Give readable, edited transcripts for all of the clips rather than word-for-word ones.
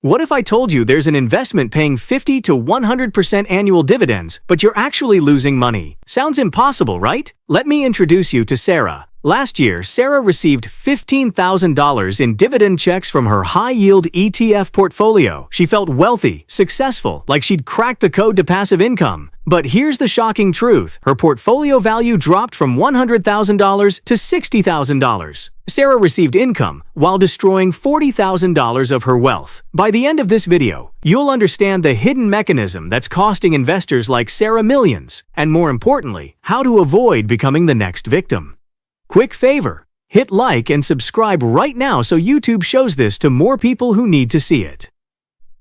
What if I told you there's an investment paying 50 to 100% annual dividends, but you're actually losing money? Sounds impossible, right? Let me introduce you to Sarah. Last year, Sarah received $15,000 in dividend checks from her high-yield ETF portfolio. She felt wealthy, successful, like she'd cracked the code to passive income. But here's the shocking truth. Her portfolio value dropped from $100,000 to $60,000. Sarah received income while destroying $40,000 of her wealth. By the end of this video, you'll understand the hidden mechanism that's costing investors like Sarah millions, and more importantly, how to avoid becoming the next victim. Quick favor, hit like and subscribe right now so YouTube shows this to more people who need to see it.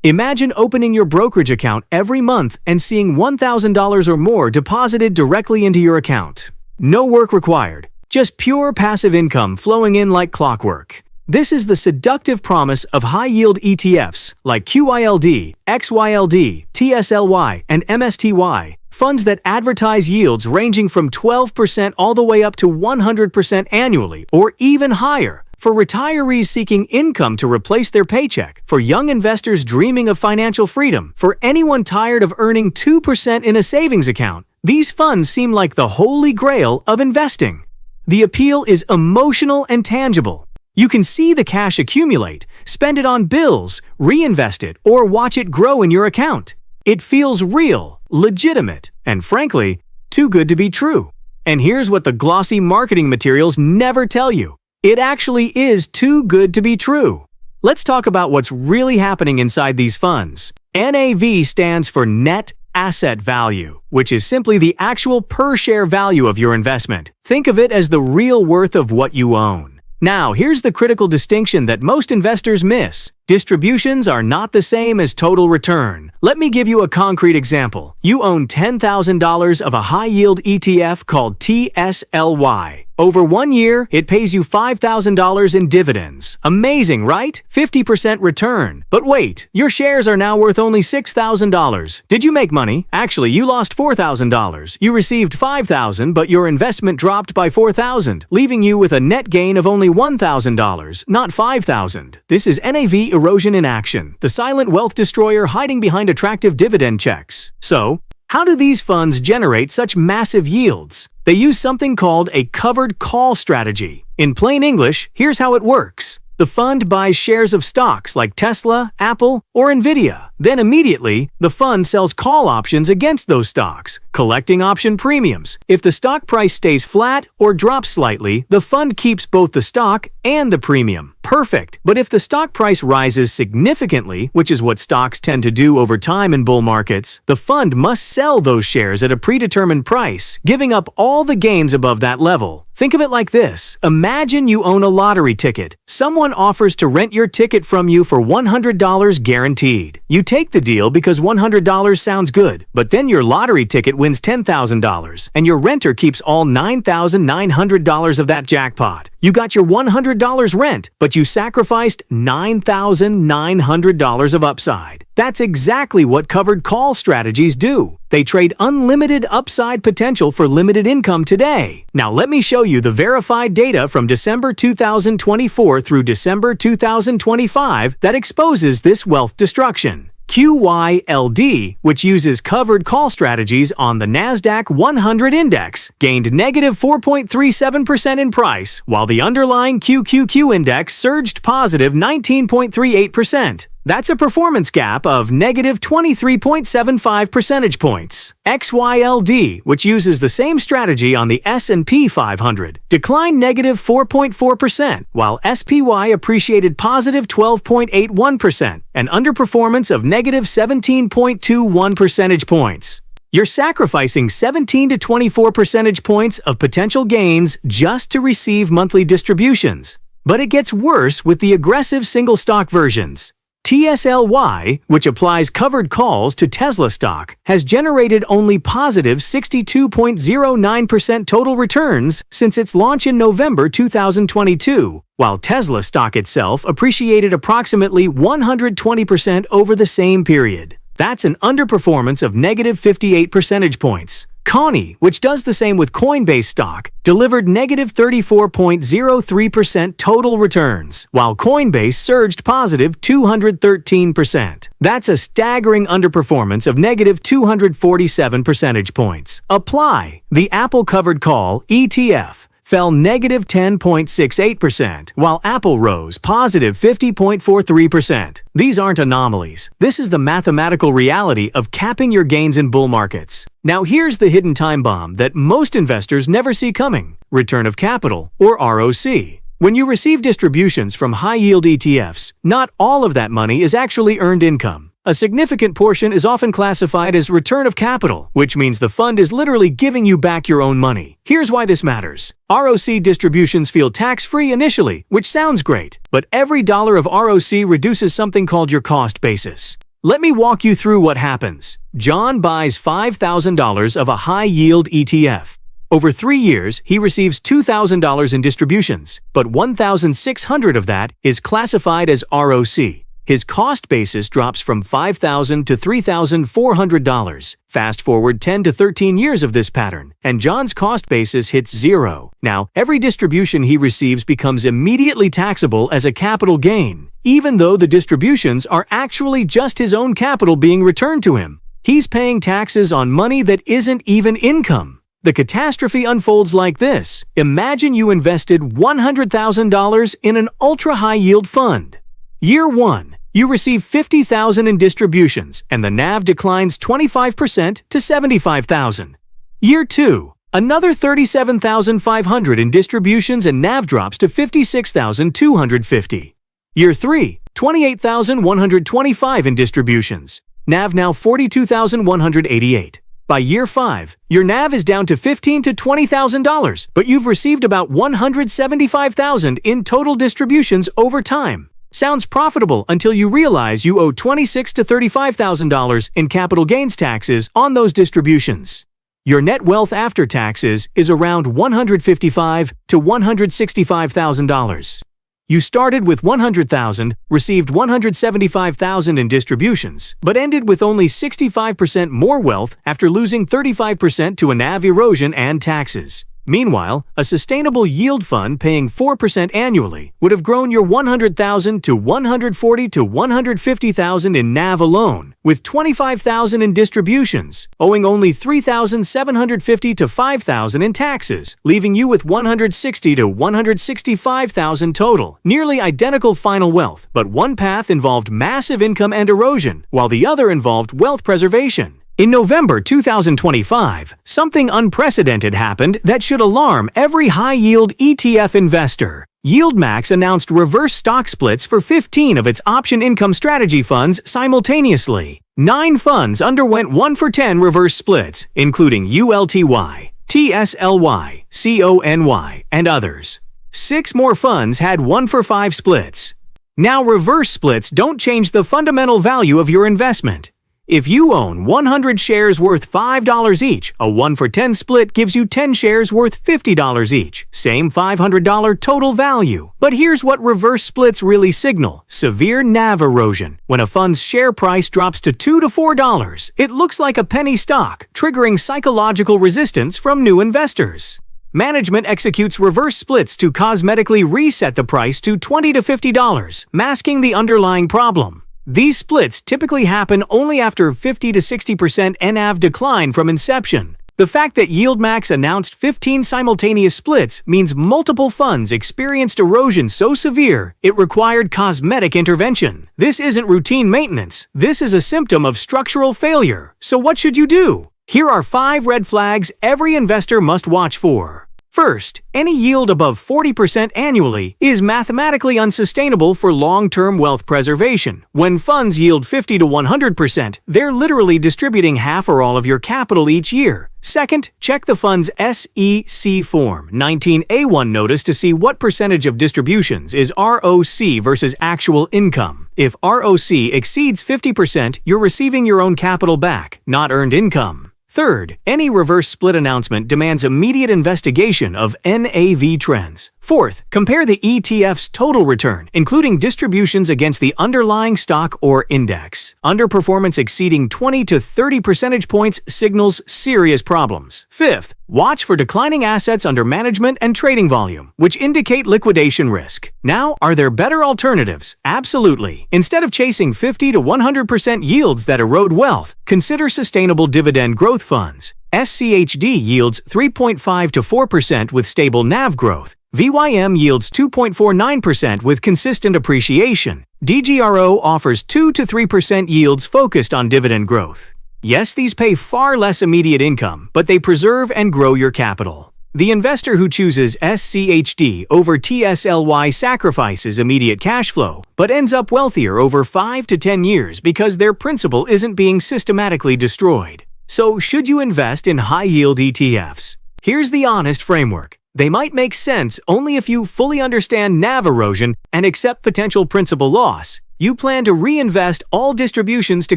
Imagine opening your brokerage account every month and seeing $1,000 or more deposited directly into your account. No work required, just pure passive income flowing in like clockwork. This is the seductive promise of high-yield ETFs like QYLD, XYLD, TSLY, and MSTY, funds that advertise yields ranging from 12% all the way up to 100% annually or even higher. For retirees seeking income to replace their paycheck, for young investors dreaming of financial freedom, for anyone tired of earning 2% in a savings account, these funds seem like the holy grail of investing. The appeal is emotional and tangible. You can see the cash accumulate, spend it on bills, reinvest it, or watch it grow in your account. It feels real, legitimate, and frankly, too good to be true. And here's what the glossy marketing materials never tell you. It actually is too good to be true. Let's talk about what's really happening inside these funds. NAV stands for Net Asset Value, which is simply the actual per-share value of your investment. Think of it as the real worth of what you own. Now, here's the critical distinction that most investors miss. Distributions are not the same as total return. Let me give you a concrete example. You own $10,000 of a high-yield ETF called TSLY. Over 1 year, it pays you $5,000 in dividends. Amazing, right? 50% return. But wait, your shares are now worth only $6,000. Did you make money? Actually, you lost $4,000. You received $5,000, but your investment dropped by $4,000, leaving you with a net gain of only $1,000, not $5,000. This is NAV erosion in action, the silent wealth destroyer hiding behind attractive dividend checks. So, how do these funds generate such massive yields? They use something called a covered call strategy. In plain English, here's how it works. The fund buys shares of stocks like Tesla, Apple, or Nvidia. Then immediately, the fund sells call options against those stocks, collecting option premiums. If the stock price stays flat or drops slightly, the fund keeps both the stock and the premium. Perfect. But if the stock price rises significantly, which is what stocks tend to do over time in bull markets, the fund must sell those shares at a predetermined price, giving up all the gains above that level. Think of it like this. Imagine you own a lottery ticket. Someone offers to rent your ticket from you for $100 guaranteed. You take the deal because $100 sounds good, but then your lottery ticket wins $10,000, and your renter keeps all $9,900 of that jackpot. You got your $100 rent, but you sacrificed $9,900 of upside. That's exactly what covered call strategies do. They trade unlimited upside potential for limited income today. Now let me show you the verified data from December 2024 through December 2025 that exposes this wealth destruction. QYLD, which uses covered call strategies on the NASDAQ 100 index, gained negative 4.37% in price, while the underlying QQQ index surged positive 19.38%. That's a performance gap of negative 23.75 percentage points. XYLD, which uses the same strategy on the S&P 500, declined negative 4.4%, while SPY appreciated positive 12.81%, an underperformance of negative 17.21 percentage points. You're sacrificing 17 to 24 percentage points of potential gains just to receive monthly distributions. But it gets worse with the aggressive single stock versions. TSLY, which applies covered calls to Tesla stock, has generated only positive 62.09% total returns since its launch in November 2022, while Tesla stock itself appreciated approximately 120% over the same period. That's an underperformance of negative 58 percentage points. Connie, which does the same with Coinbase stock, delivered negative 34.03% total returns, while Coinbase surged positive 213%. That's a staggering underperformance of negative 247 percentage points. Apply. The Apple Covered Call ETF fell negative 10.68%, while Apple rose positive 50.43%. These aren't anomalies. This is the mathematical reality of capping your gains in bull markets. Now here's the hidden time bomb that most investors never see coming: return of capital, or ROC. When you receive distributions from high-yield ETFs, not all of that money is actually earned income. A significant portion is often classified as return of capital, which means the fund is literally giving you back your own money. Here's why this matters. ROC distributions feel tax-free initially, which sounds great, but every dollar of ROC reduces something called your cost basis. Let me walk you through what happens. John buys $5,000 of a high-yield ETF. Over 3 years, he receives $2,000 in distributions, but $1,600 of that is classified as ROC. His cost basis drops from $5,000 to $3,400. Fast forward 10 to 13 years of this pattern, and John's cost basis hits zero. Now, every distribution he receives becomes immediately taxable as a capital gain, even though the distributions are actually just his own capital being returned to him. He's paying taxes on money that isn't even income. The catastrophe unfolds like this. Imagine you invested $100,000 in an ultra-high-yield fund. Year 1. You receive $50,000 in distributions, and the NAV declines 25% to $75,000. Year 2. Another $37,500 in distributions, and NAV drops to $56,250. Year 3. $28,125 in distributions. NAV now $42,188. By year 5, your NAV is down to $15,000 to $20,000, but you've received about $175,000 in total distributions over time. Sounds profitable until you realize you owe $26,000 to $35,000 in capital gains taxes on those distributions. Your net wealth after taxes is around $155,000 to $165,000. You started with $100,000, received $175,000 in distributions, but ended with only 65% more wealth after losing 35% to a NAV erosion and taxes. Meanwhile, a sustainable yield fund paying 4% annually would have grown your $100,000 to $140,000 to $150,000 in NAV alone, with $25,000 in distributions, owing only $3,750 to $5,000 in taxes, leaving you with $160,000 to $165,000 total. Nearly identical final wealth, but one path involved massive income and erosion, while the other involved wealth preservation. In November 2025, something unprecedented happened that should alarm every high-yield ETF investor. YieldMax announced reverse stock splits for 15 of its option income strategy funds simultaneously. 9 funds underwent 1-for-10 reverse splits, including ULTY, TSLY, CONY, and others. 6 more funds had 1-for-5 splits. Now, reverse splits don't change the fundamental value of your investment. If you own 100 shares worth $5 each, a 1-for-10 split gives you 10 shares worth $50 each. Same $500 total value. But here's what reverse splits really signal: severe NAV erosion. When a fund's share price drops to $2 to $4, it looks like a penny stock, triggering psychological resistance from new investors. Management executes reverse splits to cosmetically reset the price to $20 to $50, masking the underlying problem. These splits typically happen only after 50 to 60% NAV decline from inception. The fact that YieldMax announced 15 simultaneous splits means multiple funds experienced erosion so severe it required cosmetic intervention. This isn't routine maintenance. This is a symptom of structural failure. So what should you do? Here are 5 red flags every investor must watch for. First, any yield above 40% annually is mathematically unsustainable for long-term wealth preservation. When funds yield 50 to 100%, they're literally distributing half or all of your capital each year. Second, check the fund's SEC Form 19A1 notice to see what percentage of distributions is ROC versus actual income. If ROC exceeds 50%, you're receiving your own capital back, not earned income. Third, any reverse split announcement demands immediate investigation of NAV trends. Fourth, compare the ETF's total return, including distributions against the underlying stock or index. Underperformance exceeding 20 to 30 percentage points signals serious problems. Fifth, watch for declining assets under management and trading volume, which indicate liquidation risk. Now, are there better alternatives? Absolutely. Instead of chasing 50 to 100% yields that erode wealth, consider sustainable dividend growth funds. SCHD yields 3.5 to 4% with stable NAV growth. VYM yields 2.49% with consistent appreciation. DGRO offers 2 to 3% yields focused on dividend growth. Yes, these pay far less immediate income, but they preserve and grow your capital. The investor who chooses SCHD over TSLY sacrifices immediate cash flow, but ends up wealthier over 5 to 10 years because their principal isn't being systematically destroyed. So, should you invest in high-yield ETFs? Here's the honest framework. They might make sense only if you fully understand NAV erosion and accept potential principal loss. You plan to reinvest all distributions to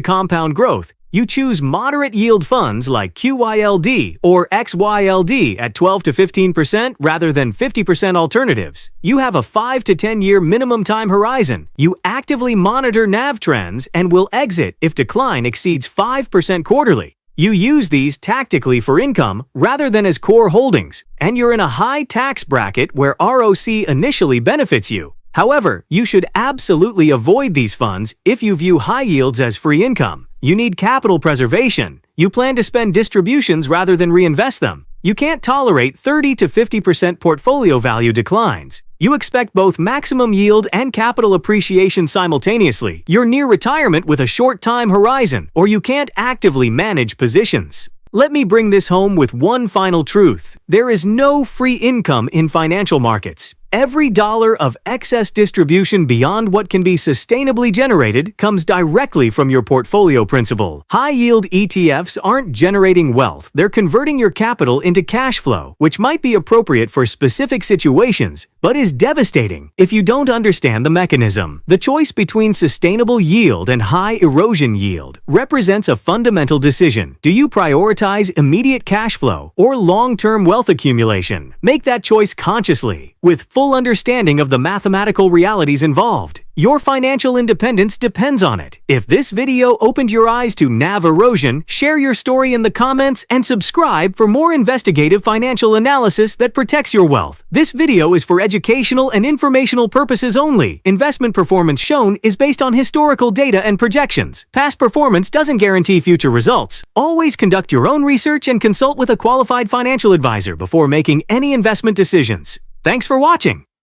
compound growth. You choose moderate yield funds like QYLD or XYLD at 12 to 15% rather than 50% alternatives. You have a 5 to 10 year minimum time horizon. You actively monitor NAV trends and will exit if decline exceeds 5% quarterly. You use these tactically for income rather than as core holdings, and you're in a high tax bracket where ROC initially benefits you. However, you should absolutely avoid these funds if you view high yields as free income. You need capital preservation. You plan to spend distributions rather than reinvest them. You can't tolerate 30 to 50% portfolio value declines. You expect both maximum yield and capital appreciation simultaneously. You're near retirement with a short time horizon, or you can't actively manage positions. Let me bring this home with one final truth. There is no free income in financial markets. Every dollar of excess distribution beyond what can be sustainably generated comes directly from your portfolio principal. High-yield ETFs aren't generating wealth, they're converting your capital into cash flow, which might be appropriate for specific situations, but is devastating if you don't understand the mechanism. The choice between sustainable yield and high erosion yield represents a fundamental decision. Do you prioritize immediate cash flow or long-term wealth accumulation? Make that choice consciously, with full understanding of the mathematical realities involved. Your financial independence depends on it. If this video opened your eyes to NAV erosion, share your story in the comments and subscribe for more investigative financial analysis that protects your wealth. This video is for educational and informational purposes only. Investment performance shown is based on historical data and projections. Past performance doesn't guarantee future results. Always conduct your own research and consult with a qualified financial advisor before making any investment decisions. Thanks for watching.